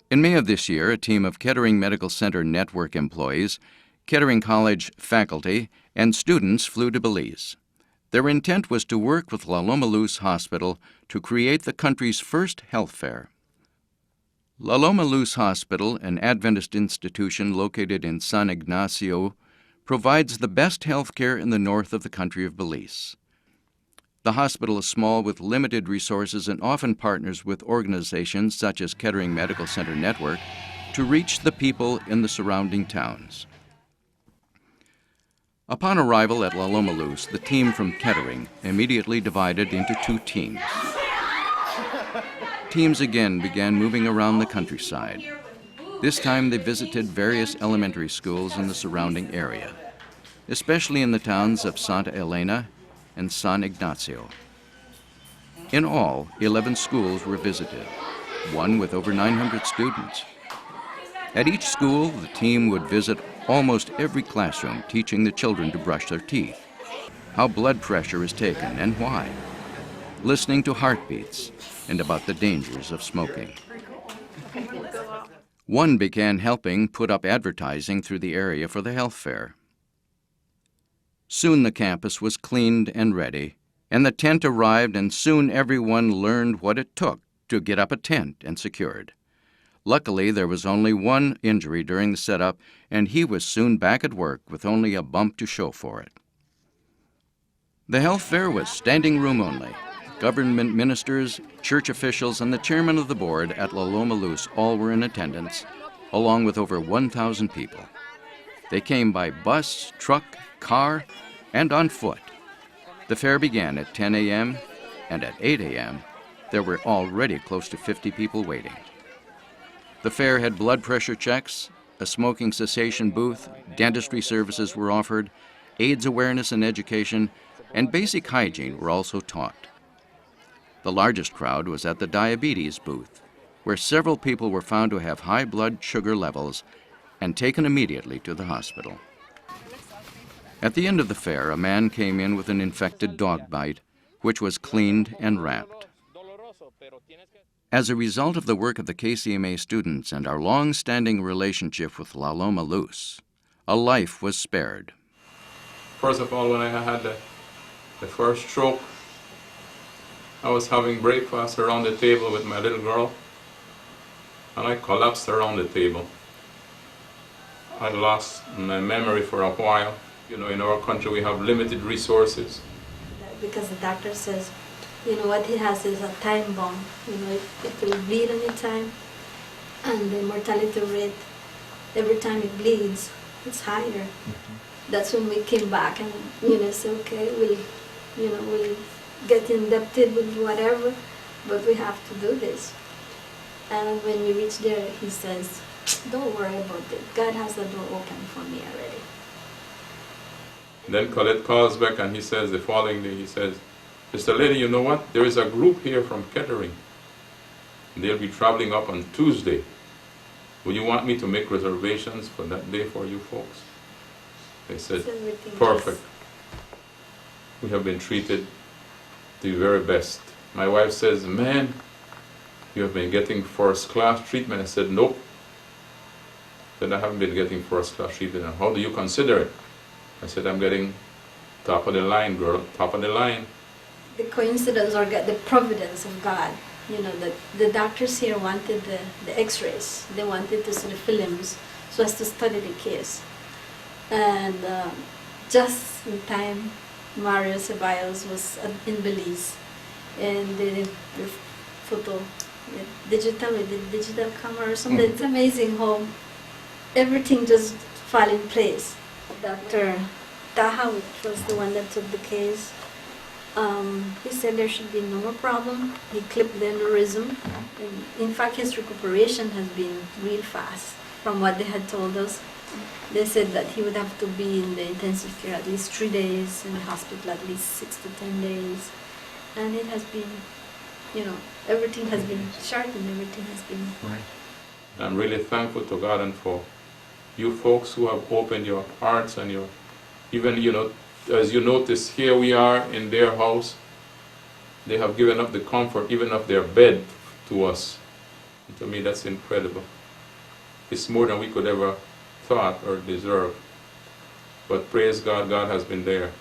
In May of this year, a team of Kettering Medical Center Network employees, Kettering College faculty, and students flew to Belize. Their intent was to work with Loma Luz Hospital to create the country's first health fair. Loma Luz Hospital, an Adventist institution located in San Ignacio, provides the best health care in the north of the country of Belize. The hospital is small with limited resources and often partners with organizations such as Kettering Medical Center Network to reach the people in the surrounding towns. Upon arrival at Loma Luz, the team from Kettering immediately divided into two teams. Teams again began moving around the countryside. This time they visited various elementary schools in the surrounding area, especially in the towns of Santa Elena and San Ignacio. In all, 11 schools were visited, one with over 900 students. At each school, the team would visit almost every classroom, teaching the children to brush their teeth, how blood pressure is taken and why, listening to heartbeats, and about the dangers of smoking. One began helping put up advertising through the area for the health fair. Soon the campus was cleaned and ready, and the tent arrived, and soon everyone learned what it took to get up a tent and secure it. Luckily, there was only one injury during the setup, and he was soon back at work with only a bump to show for it. The health fair was standing room only. Government ministers, church officials, and the chairman of the board at Loma Luz all were in attendance, along with over 1,000 people. They came by bus, truck, car, and on foot. The fair began at 10 a.m., and at 8 a.m., there were already close to 50 people waiting. The fair had blood pressure checks, a smoking cessation booth, dentistry services were offered, AIDS awareness and education, and basic hygiene were also taught. The largest crowd was at the diabetes booth, where several people were found to have high blood sugar levels and taken immediately to the hospital. At the end of the fair, a man came in with an infected dog bite, which was cleaned and wrapped. As a result of the work of the KCMA students and our long-standing relationship with Loma Luz, a life was spared. First of all, when I had the first stroke, I was having breakfast around the table with my little girl, and I collapsed around the table. I lost my memory for a while. You know, in our country we have limited resources. Because the doctor says, you know, what he has is a time bomb. You know, it will bleed any time, and the mortality rate, every time it bleeds, it's higher. Mm-hmm. That's when we came back and, you know, said, okay, we'll get indebted with whatever, but we have to do this. And when we reach there, he says, don't worry about it. God has the door open for me already. Then Colette calls back and he says the following day, he says, Mr. Lady, you know what? There is a group here from Kettering. They'll be traveling up on Tuesday. Would you want me to make reservations for that day for you folks? They said, perfect. We have been treated the very best. My wife says, man, you have been getting first class treatment. I said, nope. Then I haven't been getting first class treatment. And how do you consider it? I said, I'm getting top of the line, girl, top of the line. The coincidence or the providence of God, you know, the doctors here wanted the x-rays. They wanted to see the films so as to study the case. And just in time, Mario Ceballos was in Belize, and they did the photo with digital camera or something. Mm-hmm. It's amazing how everything just fell in place. Dr. Taha, which was the one that took the case, he said there should be no more problem. He clipped the aneurysm. And in fact, his recuperation has been real fast from what they had told us. They said that he would have to be in the intensive care at least 3 days, in the hospital at least 6 to 10 days. And it has been, you know, everything has been sharpened, everything has been... Right. I'm really thankful to God and for you folks who have opened your hearts and your, even, you know, as you notice, here we are in their house. They have given up the comfort even of their bed to us. And to me, that's incredible. It's more than we could ever thought or deserve. But praise God, God has been there.